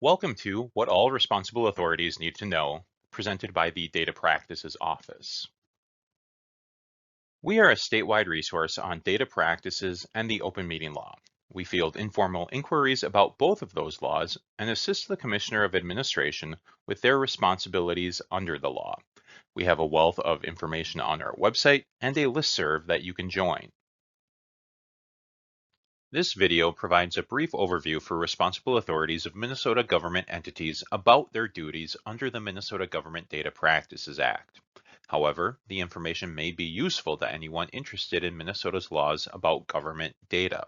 Welcome to What All Responsible Authorities Need to Know, presented by the Data Practices Office. We are a statewide resource on data practices and the open meeting law. We field informal inquiries about both of those laws and assist the Commissioner of Administration with their responsibilities under the law. We have a wealth of information on our website and a listserv that you can join. This video provides a brief overview for responsible authorities of Minnesota government entities about their duties under the Minnesota Government Data Practices Act. However, the information may be useful to anyone interested in Minnesota's laws about government data.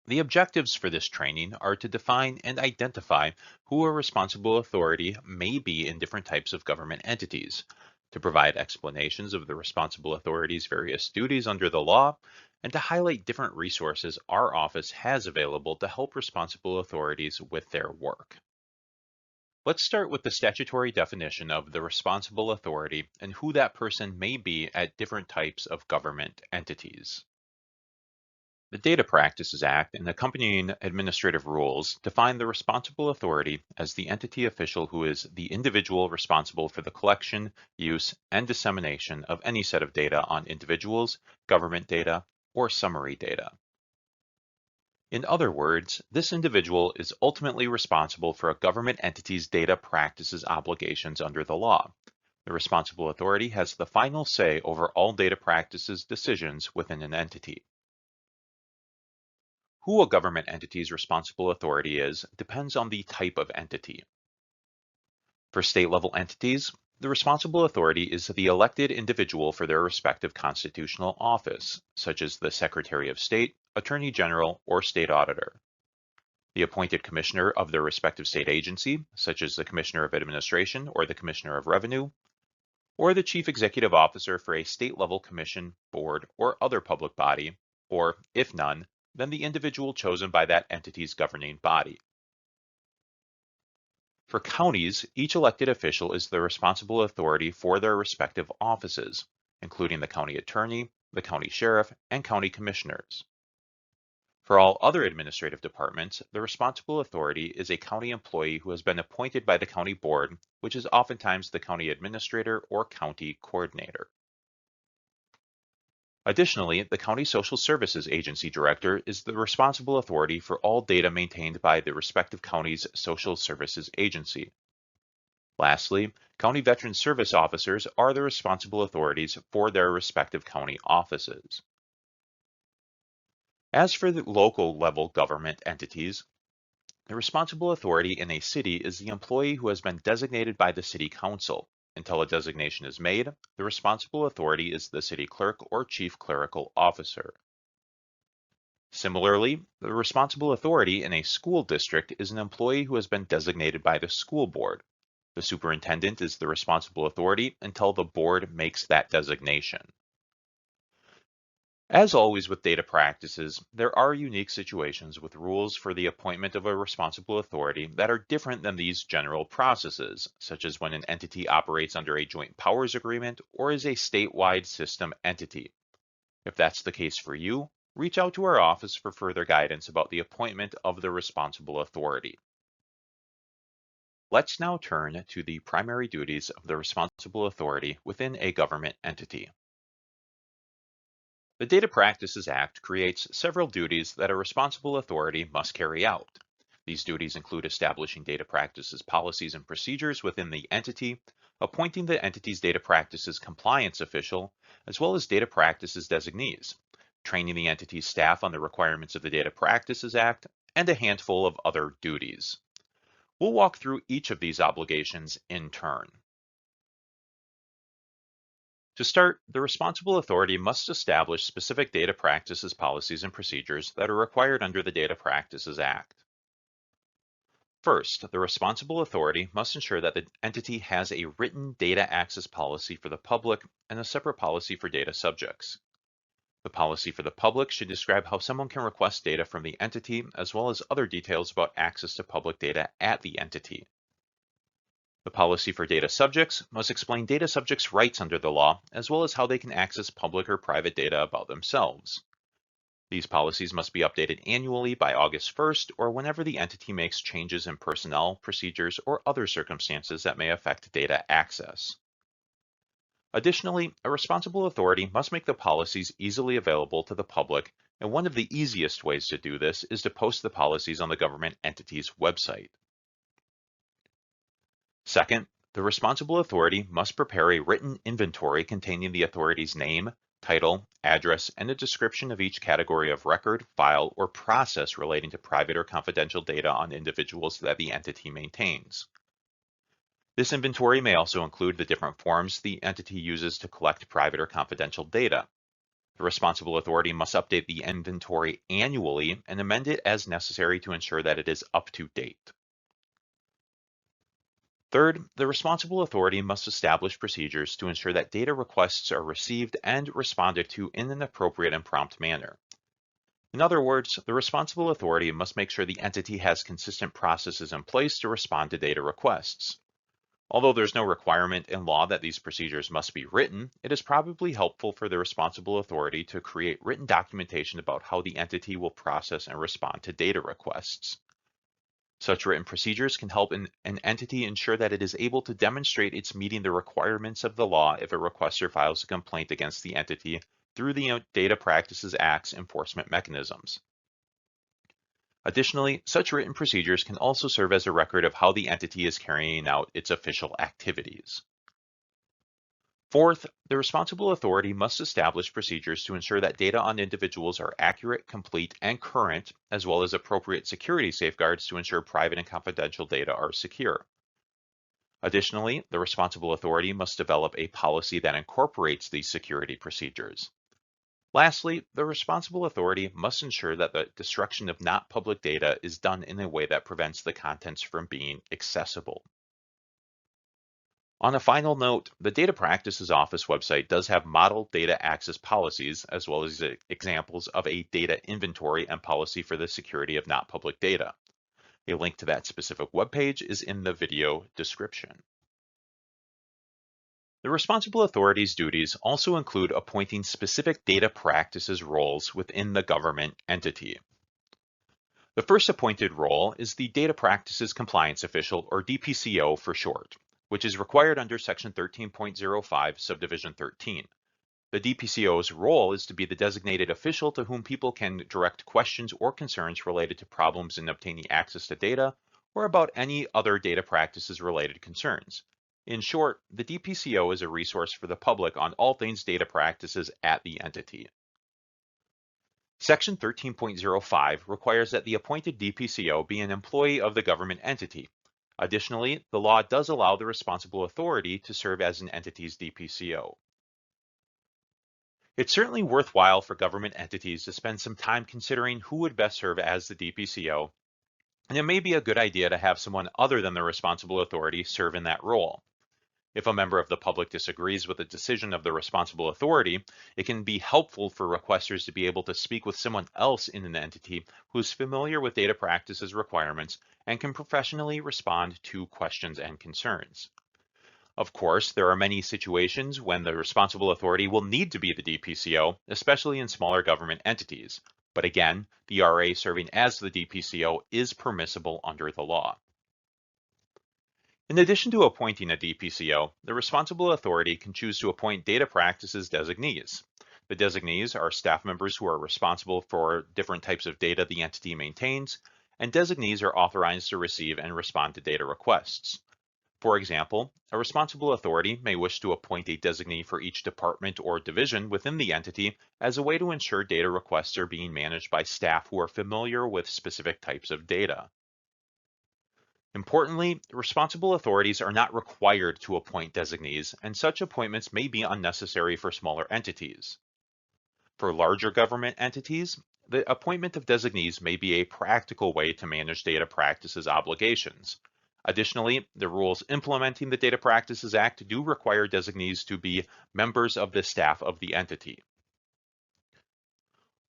The objectives for this training are to define and identify who a responsible authority may be in different types of government entities, to provide explanations of the responsible authority's various duties under the law, and to highlight different resources our office has available to help responsible authorities with their work. Let's start with the statutory definition of the responsible authority and who that person may be at different types of government entities. The Data Practices Act and accompanying administrative rules define the responsible authority as the entity official who is the individual responsible for the collection, use, and dissemination of any set of data on individuals, government data, or summary data. In other words, this individual is ultimately responsible for a government entity's data practices obligations under the law. The responsible authority has the final say over all data practices decisions within an entity. Who a government entity's responsible authority is depends on the type of entity. For state-level entities, the responsible authority is the elected individual for their respective constitutional office, such as the Secretary of State, Attorney General, or State Auditor. The appointed commissioner of their respective state agency, such as the Commissioner of Administration or the Commissioner of Revenue, or the Chief Executive Officer for a state-level commission, board, or other public body, or, if none, then the individual chosen by that entity's governing body. For counties, each elected official is the responsible authority for their respective offices, including the county attorney, the county sheriff, and county commissioners. For all other administrative departments, the responsible authority is a county employee who has been appointed by the county board, which is oftentimes the county administrator or county coordinator. Additionally, the County Social Services Agency Director is the responsible authority for all data maintained by the respective county's social services agency. Lastly, County Veteran Service Officers are the responsible authorities for their respective county offices. As for the local level government entities, the responsible authority in a city is the employee who has been designated by the City Council. Until a designation is made, the responsible authority is the city clerk or chief clerical officer. Similarly, the responsible authority in a school district is an employee who has been designated by the school board. The superintendent is the responsible authority until the board makes that designation. As always with data practices, there are unique situations with rules for the appointment of a responsible authority that are different than these general processes, such as when an entity operates under a joint powers agreement or is a statewide system entity. If that's the case for you, reach out to our office for further guidance about the appointment of the responsible authority. Let's now turn to the primary duties of the responsible authority within a government entity. The Data Practices Act creates several duties that a responsible authority must carry out. These duties include establishing data practices policies and procedures within the entity, appointing the entity's data practices compliance official, as well as data practices designees, training the entity's staff on the requirements of the Data Practices Act, and a handful of other duties. We'll walk through each of these obligations in turn. To start, the responsible authority must establish specific data practices, policies, and procedures that are required under the Data Practices Act. First, the responsible authority must ensure that the entity has a written data access policy for the public and a separate policy for data subjects. The policy for the public should describe how someone can request data from the entity, as well as other details about access to public data at the entity. The policy for data subjects must explain data subjects' rights under the law, as well as how they can access public or private data about themselves. These policies must be updated annually by August 1st or whenever the entity makes changes in personnel, procedures, or other circumstances that may affect data access. Additionally, a responsible authority must make the policies easily available to the public, and one of the easiest ways to do this is to post the policies on the government entity's website. Second, the responsible authority must prepare a written inventory containing the authority's name, title, address, and a description of each category of record, file, or process relating to private or confidential data on individuals that the entity maintains. This inventory may also include the different forms the entity uses to collect private or confidential data. The responsible authority must update the inventory annually and amend it as necessary to ensure that it is up to date. Third, the responsible authority must establish procedures to ensure that data requests are received and responded to in an appropriate and prompt manner. In other words, the responsible authority must make sure the entity has consistent processes in place to respond to data requests. Although there's no requirement in law that these procedures must be written, it is probably helpful for the responsible authority to create written documentation about how the entity will process and respond to data requests. Such written procedures can help an entity ensure that it is able to demonstrate it's meeting the requirements of the law if a requester files a complaint against the entity through the Data Practices Act's enforcement mechanisms. Additionally, such written procedures can also serve as a record of how the entity is carrying out its official activities. Fourth, the responsible authority must establish procedures to ensure that data on individuals are accurate, complete, and current, as well as appropriate security safeguards to ensure private and confidential data are secure. Additionally, the responsible authority must develop a policy that incorporates these security procedures. Lastly, the responsible authority must ensure that the destruction of not public data is done in a way that prevents the contents from being accessible. On a final note, the Data Practices Office website does have model data access policies, as well as examples of a data inventory and policy for the security of not public data. A link to that specific webpage is in the video description. The responsible authority's duties also include appointing specific data practices roles within the government entity. The first appointed role is the Data Practices Compliance Official, or DPCO for short, which is required under Section 13.05, Subdivision 13. The DPCO's role is to be the designated official to whom people can direct questions or concerns related to problems in obtaining access to data or about any other data practices related concerns. In short, the DPCO is a resource for the public on all things data practices at the entity. Section 13.05 requires that the appointed DPCO be an employee of the government entity. Additionally, the law does allow the responsible authority to serve as an entity's DPCO. It's certainly worthwhile for government entities to spend some time considering who would best serve as the DPCO, and it may be a good idea to have someone other than the responsible authority serve in that role. If a member of the public disagrees with the decision of the responsible authority, it can be helpful for requesters to be able to speak with someone else in an entity who is familiar with data practices requirements and can professionally respond to questions and concerns. Of course, there are many situations when the responsible authority will need to be the DPCO, especially in smaller government entities. But again, the RA serving as the DPCO is permissible under the law. In addition to appointing a DPCO, the responsible authority can choose to appoint data practices designees. The designees are staff members who are responsible for different types of data the entity maintains, and designees are authorized to receive and respond to data requests. For example, a responsible authority may wish to appoint a designee for each department or division within the entity as a way to ensure data requests are being managed by staff who are familiar with specific types of data. Importantly, responsible authorities are not required to appoint designees, and such appointments may be unnecessary for smaller entities. For larger government entities, the appointment of designees may be a practical way to manage data practices obligations. Additionally, the rules implementing the Data Practices Act do require designees to be members of the staff of the entity.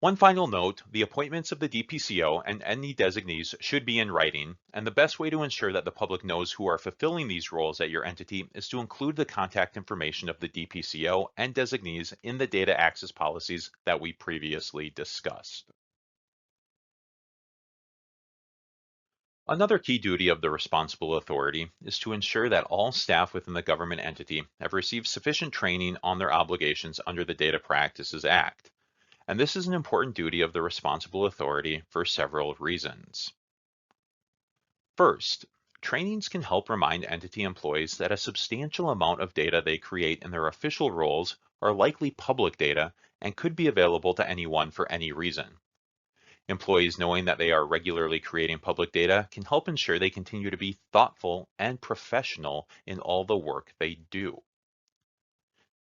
One final note, the appointments of the DPCO and any designees should be in writing, and the best way to ensure that the public knows who are fulfilling these roles at your entity is to include the contact information of the DPCO and designees in the data access policies that we previously discussed. Another key duty of the responsible authority is to ensure that all staff within the government entity have received sufficient training on their obligations under the Data Practices Act. And this is an important duty of the responsible authority for several reasons. First, trainings can help remind entity employees that a substantial amount of data they create in their official roles are likely public data and could be available to anyone for any reason. Employees knowing that they are regularly creating public data can help ensure they continue to be thoughtful and professional in all the work they do.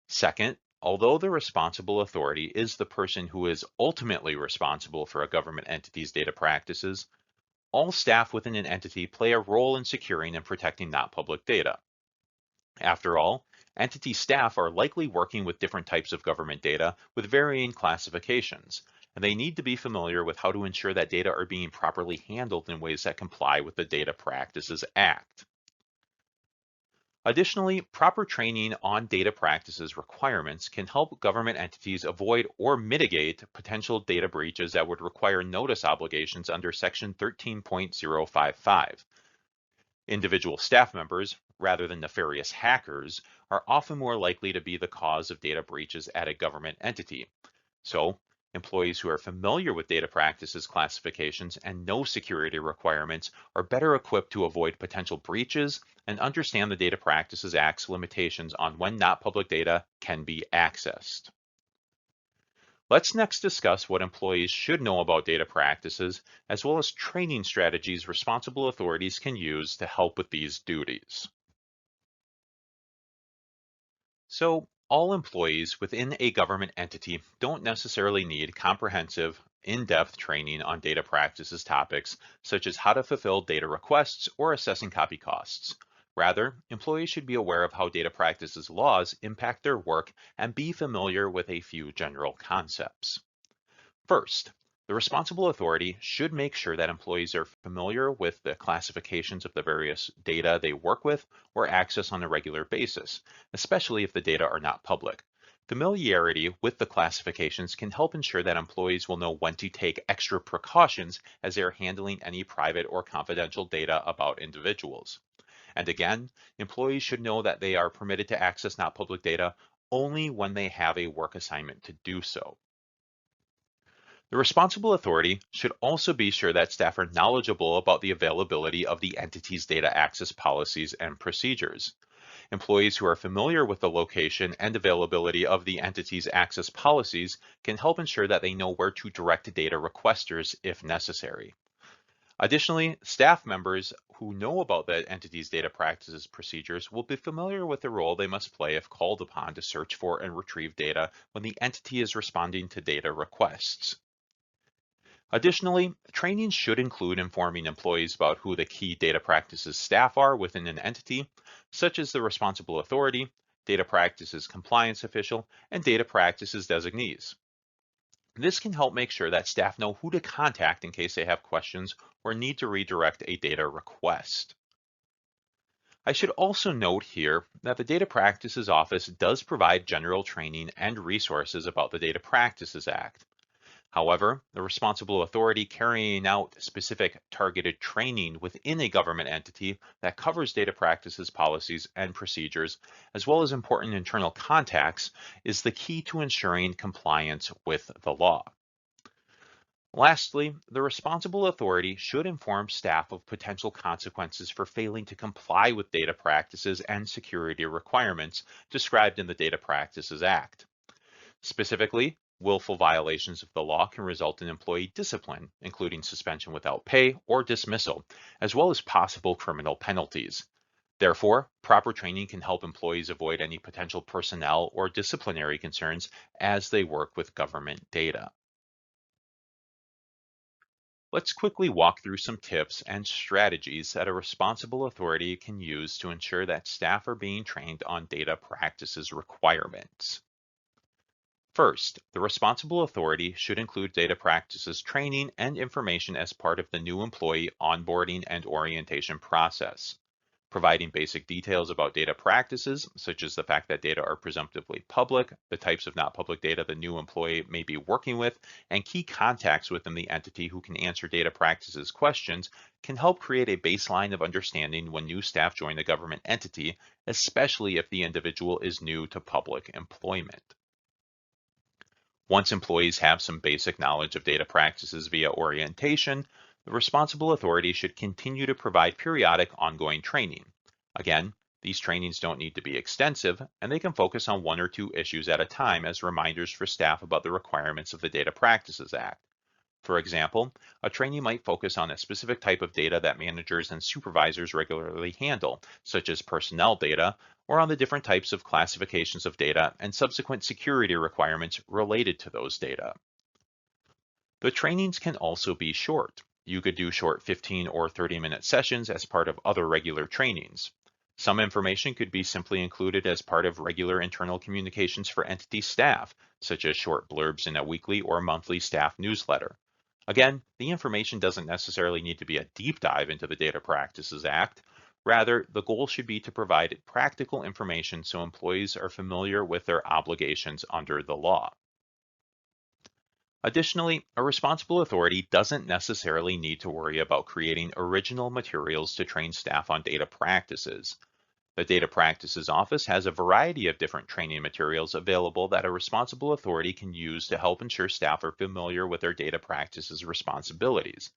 Second, although the responsible authority is the person who is ultimately responsible for a government entity's data practices, all staff within an entity play a role in securing and protecting that public data. After all, entity staff are likely working with different types of government data with varying classifications, and they need to be familiar with how to ensure that data are being properly handled in ways that comply with the Data Practices Act. Additionally, proper training on data practices requirements can help government entities avoid or mitigate potential data breaches that would require notice obligations under Section 13.055. Individual staff members, rather than nefarious hackers, are often more likely to be the cause of data breaches at a government entity. So, employees who are familiar with data practices classifications and know security requirements are better equipped to avoid potential breaches and understand the Data Practices Act's limitations on when not public data can be accessed. Let's next discuss what employees should know about data practices, as well as training strategies responsible authorities can use to help with these duties. So, all employees within a government entity don't necessarily need comprehensive, in-depth training on data practices topics, such as how to fulfill data requests or assessing copy costs. Rather, employees should be aware of how data practices laws impact their work and be familiar with a few general concepts. First, the responsible authority should make sure that employees are familiar with the classifications of the various data they work with or access on a regular basis, especially if the data are not public. Familiarity with the classifications can help ensure that employees will know when to take extra precautions as they are handling any private or confidential data about individuals. And again, employees should know that they are permitted to access not public data only when they have a work assignment to do so. The responsible authority should also be sure that staff are knowledgeable about the availability of the entity's data access policies and procedures. Employees who are familiar with the location and availability of the entity's access policies can help ensure that they know where to direct data requesters if necessary. Additionally, staff members who know about the entity's data practices procedures will be familiar with the role they must play if called upon to search for and retrieve data when the entity is responding to data requests. Additionally, training should include informing employees about who the key data practices staff are within an entity, such as the responsible authority, data practices compliance official, and data practices designees. This can help make sure that staff know who to contact in case they have questions or need to redirect a data request. I should also note here that the Data Practices Office does provide general training and resources about the Data Practices Act. However, the responsible authority carrying out specific targeted training within a government entity that covers data practices, policies, and procedures, as well as important internal contacts, is the key to ensuring compliance with the law. Lastly, the responsible authority should inform staff of potential consequences for failing to comply with data practices and security requirements described in the Data Practices Act. Specifically, willful violations of the law can result in employee discipline, including suspension without pay or dismissal, as well as possible criminal penalties. Therefore, proper training can help employees avoid any potential personnel or disciplinary concerns as they work with government data. Let's quickly walk through some tips and strategies that a responsible authority can use to ensure that staff are being trained on data practices requirements. First, the responsible authority should include data practices training and information as part of the new employee onboarding and orientation process. Providing basic details about data practices, such as the fact that data are presumptively public, the types of not public data the new employee may be working with, and key contacts within the entity who can answer data practices questions can help create a baseline of understanding when new staff join the government entity, especially if the individual is new to public employment. Once employees have some basic knowledge of data practices via orientation, the responsible authority should continue to provide periodic ongoing training. Again, these trainings don't need to be extensive, and they can focus on one or two issues at a time as reminders for staff about the requirements of the Data Practices Act. For example, a training might focus on a specific type of data that managers and supervisors regularly handle, such as personnel data, or on the different types of classifications of data and subsequent security requirements related to those data. The trainings can also be short. You could do short 15 or 30-minute sessions as part of other regular trainings. Some information could be simply included as part of regular internal communications for entity staff, such as short blurbs in a weekly or monthly staff newsletter. Again, the information doesn't necessarily need to be a deep dive into the Data Practices Act. Rather, the goal should be to provide practical information so employees are familiar with their obligations under the law. Additionally, a responsible authority doesn't necessarily need to worry about creating original materials to train staff on data practices. The Data Practices Office has a variety of different training materials available that a responsible authority can use to help ensure staff are familiar with their data practices responsibilities.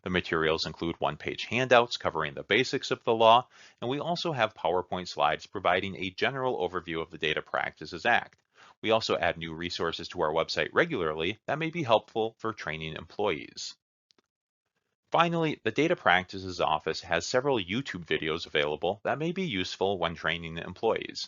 The materials include one-page handouts covering the basics of the law, and we also have PowerPoint slides providing a general overview of the Data Practices Act. We also add new resources to our website regularly that may be helpful for training employees. Finally, the Data Practices Office has several YouTube videos available that may be useful when training employees.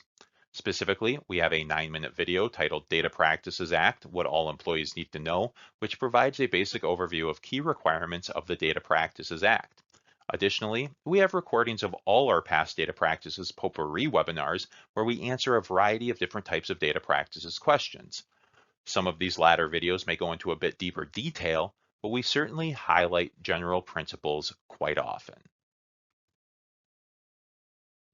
Specifically, we have a 9-minute video titled Data Practices Act, What All Employees Need to Know, which provides a basic overview of key requirements of the Data Practices Act. Additionally, we have recordings of all our past data practices potpourri webinars where we answer a variety of different types of data practices questions. Some of these latter videos may go into a bit deeper detail, but we certainly highlight general principles quite often.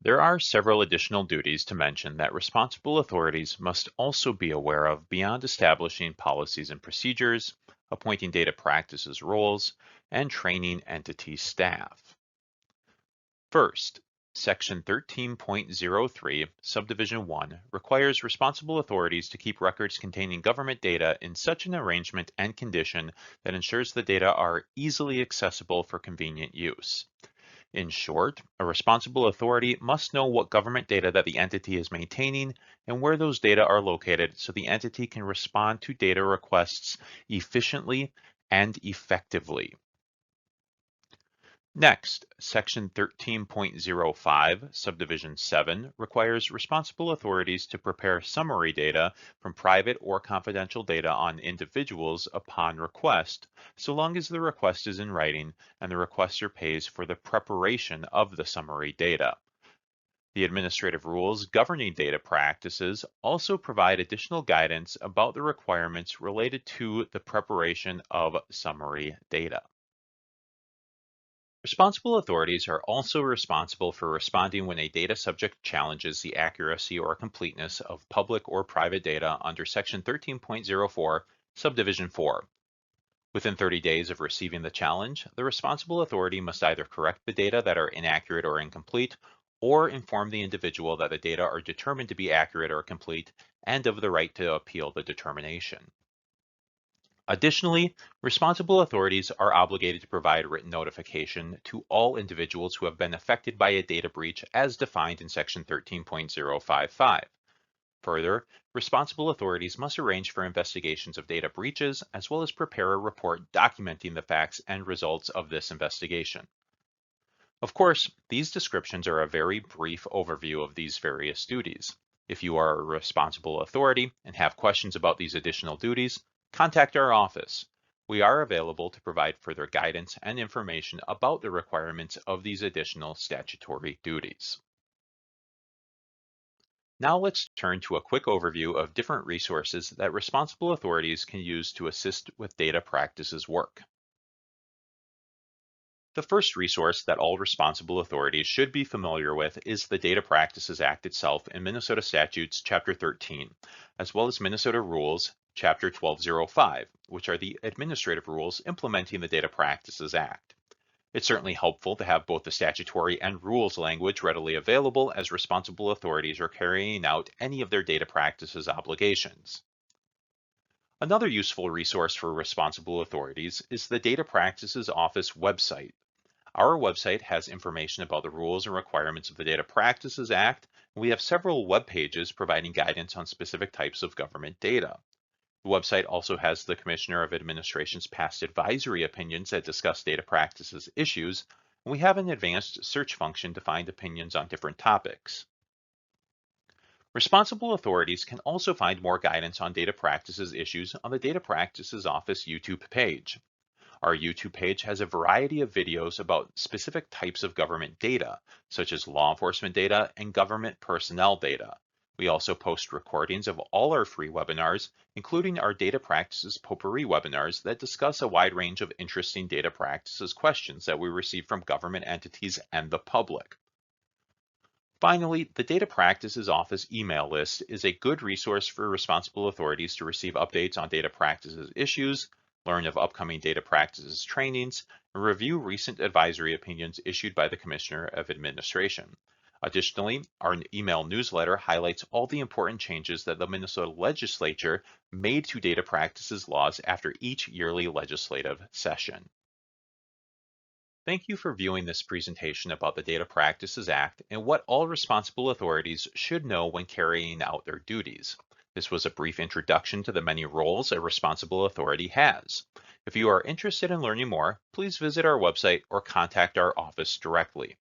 There are several additional duties to mention that responsible authorities must also be aware of beyond establishing policies and procedures, appointing data practices roles, and training entity staff. First, Section 13.03, Subdivision 1, requires responsible authorities to keep records containing government data in such an arrangement and condition that ensures the data are easily accessible for convenient use. In short, a responsible authority must know what government data that the entity is maintaining and where those data are located so the entity can respond to data requests efficiently and effectively. Next, Section 13.05, Subdivision 7, requires responsible authorities to prepare summary data from private or confidential data on individuals upon request, so long as the request is in writing and the requester pays for the preparation of the summary data. The administrative rules governing data practices also provide additional guidance about the requirements related to the preparation of summary data. Responsible authorities are also responsible for responding when a data subject challenges the accuracy or completeness of public or private data under Section 13.04, Subdivision 4. Within 30 days of receiving the challenge, the responsible authority must either correct the data that are inaccurate or incomplete, or inform the individual that the data are determined to be accurate or complete and of the right to appeal the determination. Additionally, responsible authorities are obligated to provide written notification to all individuals who have been affected by a data breach as defined in Section 13.055. Further, responsible authorities must arrange for investigations of data breaches as well as prepare a report documenting the facts and results of this investigation. Of course, these descriptions are a very brief overview of these various duties. If you are a responsible authority and have questions about these additional duties, contact our office. We are available to provide further guidance and information about the requirements of these additional statutory duties. Now let's turn to a quick overview of different resources that responsible authorities can use to assist with data practices work. The first resource that all responsible authorities should be familiar with is the Data Practices Act itself in Minnesota Statutes Chapter 13, as well as Minnesota Rules Chapter 1205, which are the administrative rules implementing the Data Practices Act. It's certainly helpful to have both the statutory and rules language readily available as responsible authorities are carrying out any of their data practices obligations. Another useful resource for responsible authorities is the Data Practices Office website. Our website has information about the rules and requirements of the Data Practices Act, and we have several web pages providing guidance on specific types of government data. The website also has the Commissioner of Administration's past advisory opinions that discuss data practices issues, and we have an advanced search function to find opinions on different topics. Responsible authorities can also find more guidance on data practices issues on the Data Practices Office YouTube page. Our YouTube page has a variety of videos about specific types of government data, such as law enforcement data and government personnel data. We also post recordings of all our free webinars, including our Data Practices Potpourri webinars that discuss a wide range of interesting data practices questions that we receive from government entities and the public. Finally, the Data Practices Office email list is a good resource for responsible authorities to receive updates on data practices issues, learn of upcoming data practices trainings, and review recent advisory opinions issued by the Commissioner of Administration. Additionally, our email newsletter highlights all the important changes that the Minnesota Legislature made to data practices laws after each yearly legislative session. Thank you for viewing this presentation about the Data Practices Act and what all responsible authorities should know when carrying out their duties. This was a brief introduction to the many roles a responsible authority has. If you are interested in learning more, please visit our website or contact our office directly.